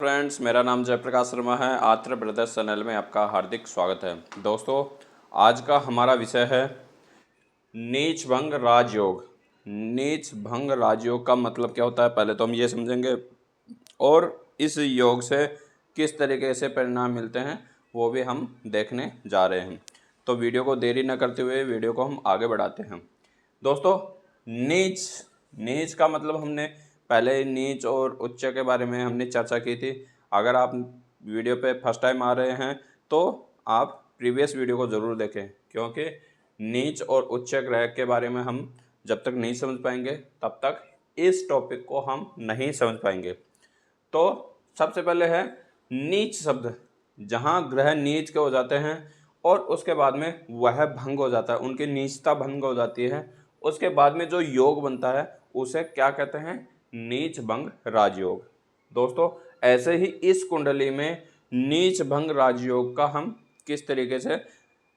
Friends, मेरा नाम जयप्रकाश शर्मा है। आत्र ब्रदर्स चैनल में आपका हार्दिक स्वागत है। दोस्तों, आज का हमारा विषय है नीच भंग राजयोग। नीच भंग राजयोग का मतलब क्या होता है, पहले तो हम ये समझेंगे और इस योग से किस तरीके से परिणाम मिलते हैं वो भी हम देखने जा रहे हैं। तो वीडियो को देरी न करते हुए वीडियो को हम आगे बढ़ाते हैं। दोस्तों, नीच नीच का मतलब हमने पहले नीच और उच्च के बारे में हमने चर्चा की थी। अगर आप वीडियो पे फर्स्ट टाइम आ रहे हैं तो आप प्रीवियस वीडियो को ज़रूर देखें, क्योंकि नीच और उच्च ग्रह के बारे में हम जब तक नहीं समझ पाएंगे तब तक इस टॉपिक को हम नहीं समझ पाएंगे। तो सबसे पहले है नीच शब्द। जहाँ ग्रह नीच के हो जाते हैं और उसके बाद में वह भंग हो जाता है, उनकी नीचता भंग हो जाती है, उसके बाद में जो योग बनता है उसे क्या कहते हैं? नीच भंग राजयोग। दोस्तों, ऐसे ही इस कुंडली में नीच भंग राजयोग का हम किस तरीके से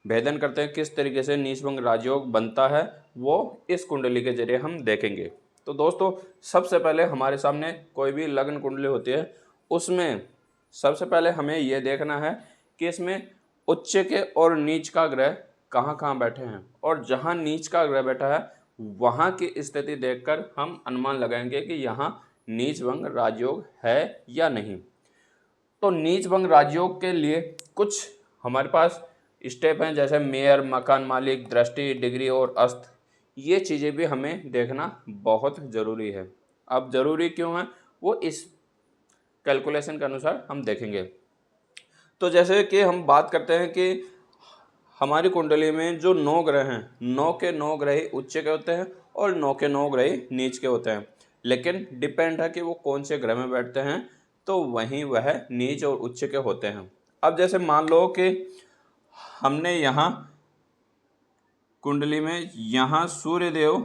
भेदन करते हैं, किस तरीके से नीच भंग राजयोग बनता है, वो इस कुंडली के जरिए हम देखेंगे। तो दोस्तों, सबसे पहले हमारे सामने कोई भी लग्न कुंडली होती है, उसमें सबसे पहले हमें यह देखना है कि इसमें उच्च के और नीच का ग्रह कहाँ कहाँ बैठे हैं, और जहाँ नीच का ग्रह बैठा है वहाँ की स्थिति देखकर हम अनुमान लगाएंगे कि यहाँ नीच भंग राजयोग है या नहीं। तो नीच भंग राजयोग के लिए कुछ हमारे पास स्टेप हैं, जैसे मेयर, मकान मालिक, दृष्टि, डिग्री और अस्त। ये चीज़ें भी हमें देखना बहुत ज़रूरी है। अब ज़रूरी क्यों है वो इस कैलकुलेशन के अनुसार हम देखेंगे। तो जैसे कि हम बात करते हैं कि हमारी कुंडली में जो 9 ग्रह हैं, 9 के 9 ग्रह ही उच्च के होते हैं और 9 के 9 ग्रह ही नीच के होते हैं। लेकिन डिपेंड है कि वो कौन से ग्रह में बैठते हैं, तो वहीं वह नीच और उच्च के होते हैं। अब जैसे मान लो कि हमने यहाँ कुंडली में यहाँ सूर्यदेव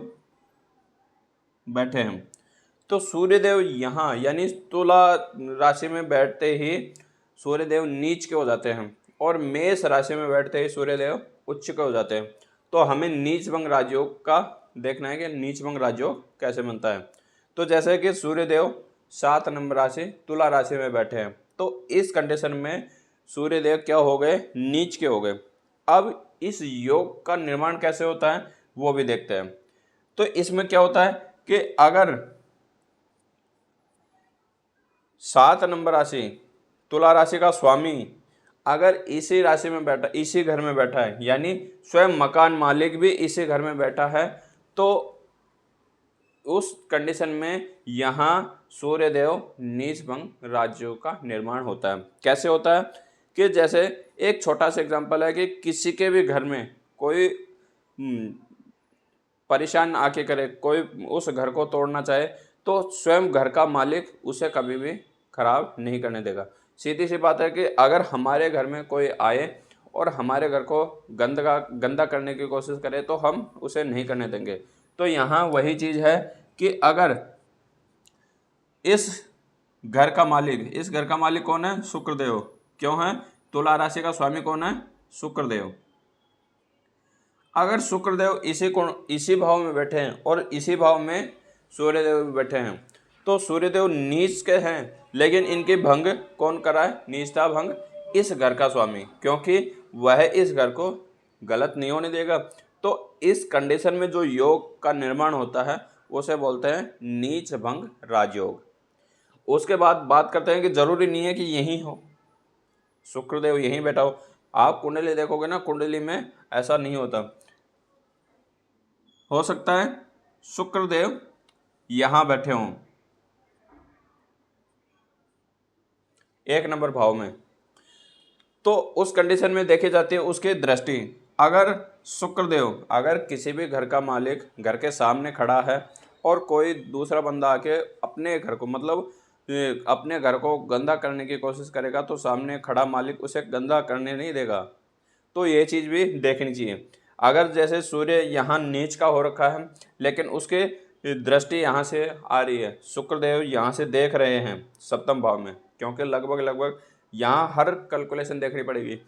बैठे हैं, तो सूर्यदेव यहाँ यानी तुला राशि में बैठते ही सूर्यदेव नीच के हो जाते हैं और मेष राशि में बैठते ही सूर्यदेव उच्च के हो जाते हैं। तो हमें नीच भंग राजयोग का देखना है कि नीच भंग राजयोग कैसे बनता है। तो जैसे कि सूर्यदेव 7 नंबर राशि तुला राशि में बैठे हैं, तो इस कंडीशन में सूर्यदेव क्या हो गए? नीच के हो गए। अब इस योग का निर्माण कैसे होता है वो भी देखते हैं। तो इसमें क्या होता है कि अगर 7 नंबर राशि तुला राशि का स्वामी अगर इसी राशि में बैठा, इसी घर में बैठा है, यानी स्वयं मकान मालिक भी इसी घर में बैठा है, तो उस कंडीशन में यहाँ सूर्यदेव नीच भंग राजयोग का निर्माण होता है। कैसे होता है कि जैसे एक छोटा सा एग्जांपल है कि किसी के भी घर में कोई परेशान आके करे, कोई उस घर को तोड़ना चाहे, तो स्वयं घर का मालिक उसे कभी भी खराब नहीं करने देगा। सीधी सी बात है कि अगर हमारे घर में कोई आए और हमारे घर को गंदा करने की कोशिश करे तो हम उसे नहीं करने देंगे। तो यहाँ वही चीज़ है कि अगर इस घर का मालिक कौन है? शुक्रदेव। क्यों है? तुला राशि का स्वामी कौन है? शुक्रदेव। अगर शुक्रदेव इसी भाव में बैठे हैं और इसी भाव में सूर्यदेव भी बैठे हैं, तो सूर्यदेव नीच के हैं, लेकिन इनकी भंग कौन कराए? नीचता भंग इस घर का स्वामी, क्योंकि वह इस घर को गलत नहीं होने देगा। तो इस कंडीशन में जो योग का निर्माण होता है उसे बोलते हैं नीच भंग राजयोग। उसके बाद बात करते हैं कि जरूरी नहीं है कि यही हो, शुक्रदेव यहीं बैठा हो। आप कुंडली देखोगे ना, कुंडली में ऐसा नहीं होता। हो सकता है शुक्रदेव यहां बैठे हों 1 नंबर भाव में, तो उस कंडीशन में देखी जाती है उसकी दृष्टि। अगर शुक्रदेव अगर किसी भी घर का मालिक घर के सामने खड़ा है और कोई दूसरा बंदा आके अपने घर को मतलब अपने घर को गंदा करने की कोशिश करेगा, तो सामने खड़ा मालिक उसे गंदा करने नहीं देगा। तो ये चीज़ भी देखनी चाहिए। अगर जैसे सूर्य यहाँ नीच का हो रखा है, लेकिन उसके दृष्टि यहाँ से आ रही है, शुक्रदेव यहाँ से देख रहे हैं सप्तम भाव में, क्योंकि लगभग यहाँ हर कैलकुलेशन देखनी पड़ेगी।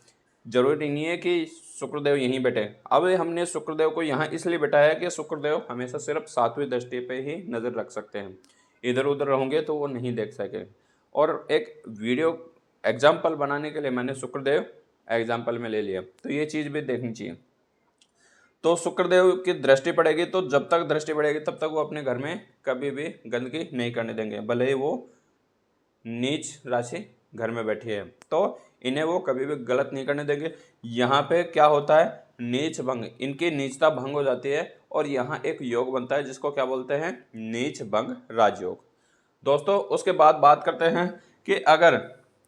जरूरी नहीं है कि शुक्रदेव यहीं बैठे। अब हमने शुक्रदेव को यहाँ इसलिए बैठाया है कि शुक्रदेव हमेशा सिर्फ 7वीं दृष्टि पे ही नज़र रख सकते हैं, इधर उधर रहोगे तो वो नहीं देख सके। और एक वीडियो एग्जाम्पल बनाने के लिए मैंने शुक्रदेव एग्जाम्पल में ले लिया, तो ये चीज़ भी देखनी चाहिए। तो शुक्रदेव की दृष्टि पड़ेगी तो जब तक दृष्टि पड़ेगी तब तक वो अपने घर में कभी भी गंदगी नहीं करने देंगे, भले ही वो नीच राशि घर में बैठी है, तो इन्हें वो कभी भी गलत नहीं करने देंगे। यहाँ पे क्या होता है, नीच भंग, इनकी नीचता भंग हो जाती है और यहाँ एक योग बनता है जिसको क्या बोलते हैं, नीच भंग राजयोग। दोस्तों उसके बाद बात करते हैं कि अगर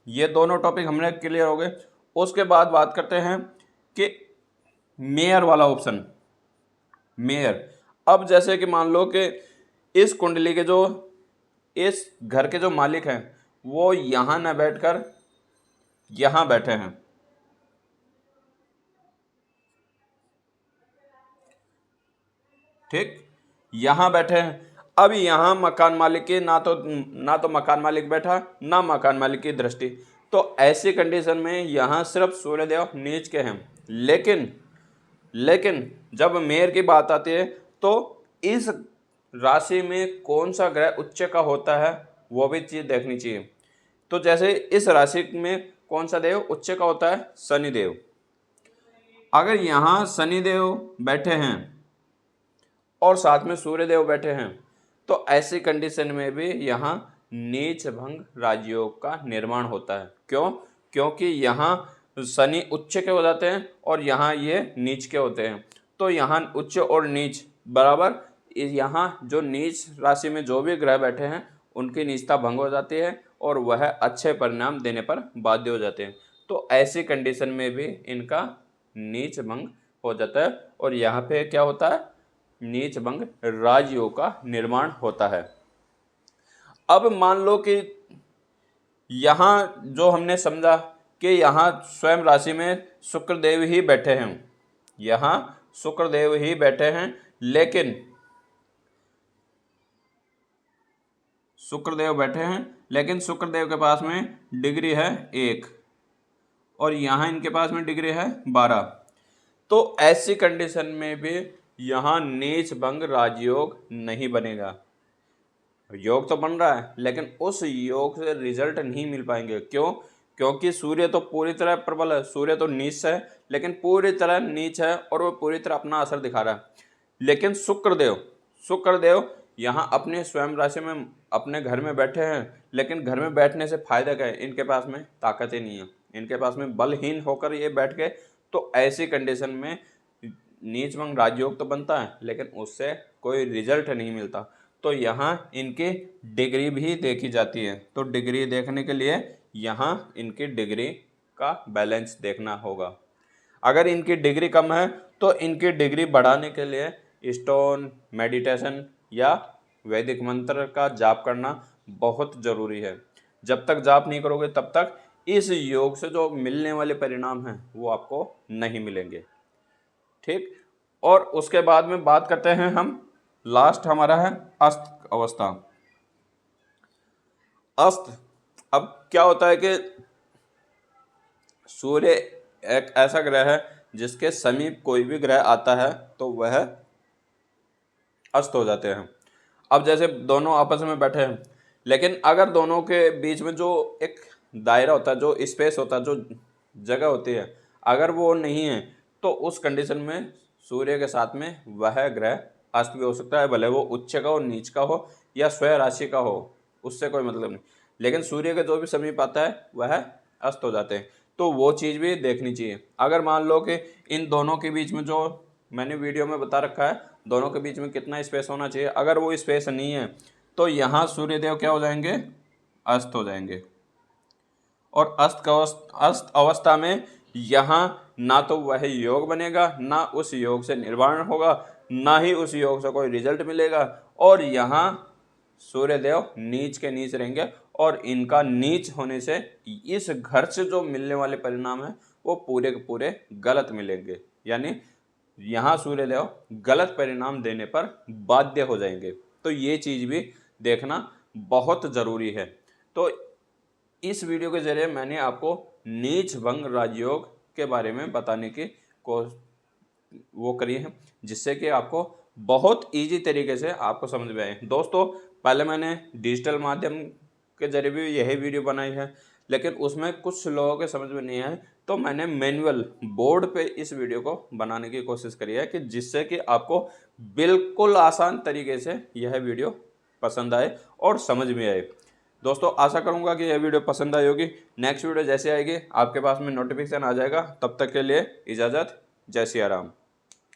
ये दोनों टॉपिक हमने क्लियर हो गए, उसके बाद बात करते हैं कि मेयर वाला ऑप्शन, मेयर। अब जैसे कि मान लो कि इस कुंडली के जो, इस घर के जो मालिक हैं वो यहाँ न बैठकर यहाँ बैठे हैं, ठीक, यहाँ बैठे हैं। अब यहाँ मकान मालिक की ना तो मकान मालिक बैठा ना मकान मालिक की दृष्टि, तो ऐसी कंडीशन में यहाँ सिर्फ सूर्यदेव नीच के हैं। लेकिन जब मेयर की बात आती है तो इस राशि में कौन सा ग्रह उच्च का होता है वो भी चीज़ देखनी चाहिए। तो जैसे इस राशि में कौन सा देव उच्च का होता है, शनिदेव। अगर यहाँ शनिदेव बैठे हैं और साथ में सूर्यदेव बैठे हैं तो ऐसी कंडीशन में भी यहाँ नीच भंग राजयोग का निर्माण होता है। क्यों? क्योंकि यहाँ शनि उच्च के हो जाते हैं और यहाँ ये नीच के होते हैं, तो यहाँ उच्च और नीच बराबर, यहाँ जो नीच राशि में जो भी ग्रह बैठे हैं उनकी नीचता भंग हो जाती है और वह अच्छे परिणाम देने पर बाध्य हो जाते हैं। तो ऐसी कंडीशन में भी इनका नीच भंग हो जाता है और यहाँ पे क्या होता है, नीच भंग राजयोग का निर्माण होता है। अब मान लो कि यहाँ जो हमने समझा कि यहाँ स्वयं राशि में शुक्रदेव ही बैठे हैं, यहाँ शुक्रदेव ही बैठे हैं, लेकिन शुक्रदेव बैठे हैं लेकिन शुक्रदेव के पास में डिग्री है 1 और यहाँ इनके पास में डिग्री है 12, तो ऐसी कंडीशन में भी यहाँ नीच भंग राजयोग नहीं बनेगा। योग तो बन रहा है लेकिन उस योग से रिजल्ट नहीं मिल पाएंगे। क्यों? क्योंकि सूर्य तो पूरी तरह प्रबल है, सूर्य तो नीच है लेकिन पूरी तरह नीच है और वो पूरी तरह अपना असर दिखा रहा है। लेकिन शुक्रदेव यहाँ अपने स्वयं राशि में अपने घर में बैठे हैं, लेकिन घर में बैठने से फायदा क्या है, इनके पास में ताकत ही नहीं है, इनके पास में बलहीन होकर ये बैठ गए। तो ऐसी कंडीशन में नीच भंग राजयोग तो बनता है लेकिन उससे कोई रिजल्ट नहीं मिलता। तो यहाँ इनकी डिग्री भी देखी जाती है, तो डिग्री देखने के लिए यहाँ इनकी डिग्री का बैलेंस देखना होगा। अगर इनकी डिग्री कम है तो इनकी डिग्री बढ़ाने के लिए स्टोन, मेडिटेशन या वैदिक मंत्र का जाप करना बहुत ज़रूरी है। जब तक जाप नहीं करोगे तब तक इस योग से जो मिलने वाले परिणाम हैं वो आपको नहीं मिलेंगे, ठीक। और उसके बाद में बात करते हैं हम, लास्ट हमारा है अस्त अवस्था। अस्त, अब क्या होता है कि सूर्य एक ऐसा ग्रह है जिसके समीप कोई भी ग्रह आता है तो वह अस्त हो जाते हैं। अब जैसे दोनों आपस में बैठे हैं, लेकिन अगर दोनों के बीच में जो एक दायरा होता है, जो स्पेस होता है, जो जगह होती है, अगर वो नहीं है तो उस कंडीशन में सूर्य के साथ में वह ग्रह अस्त भी हो सकता है, भले वो उच्च का हो, नीच का हो या स्वयं राशि का हो, उससे कोई मतलब नहीं। लेकिन सूर्य के जो भी समीप आता है वह अस्त हो जाते हैं, तो वो चीज़ भी देखनी चाहिए। अगर मान लो कि इन दोनों के बीच में, जो मैंने वीडियो में बता रखा है, दोनों के बीच में कितना स्पेस होना चाहिए, अगर वो स्पेस नहीं है तो यहाँ सूर्यदेव क्या हो जाएंगे, अस्त हो जाएंगे। और अस्त अवस्था में यहाँ ना तो वह योग बनेगा, ना उस योग से निर्माण होगा, ना ही उस योग से कोई रिजल्ट मिलेगा। और यहाँ सूर्यदेव नीच के नीच रहेंगे और इनका नीच होने से इस घर से जो मिलने वाले परिणाम है वो पूरे के पूरे गलत मिलेंगे, यानी यहाँ सूर्यदेव गलत परिणाम देने पर बाध्य हो जाएंगे। तो ये चीज़ भी देखना बहुत ज़रूरी है। तो इस वीडियो के जरिए मैंने आपको नीच भंग राजयोग के बारे में बताने की वो करी है, जिससे कि आपको बहुत इजी तरीके से आपको समझ में आए। दोस्तों पहले मैंने डिजिटल माध्यम के जरिए भी यही वीडियो बनाई है, लेकिन उसमें कुछ लोगों के समझ में नहीं आए, तो मैंने मैनुअल बोर्ड पे इस वीडियो को बनाने की कोशिश करी है कि जिससे कि आपको बिल्कुल आसान तरीके से यह वीडियो पसंद आए और समझ में आए। दोस्तों आशा करूंगा कि यह वीडियो पसंद आई होगी। नेक्स्ट वीडियो जैसे आएगी आपके पास में नोटिफिकेशन आ जाएगा। तब तक के लिए इजाज़त। जय सिया राम।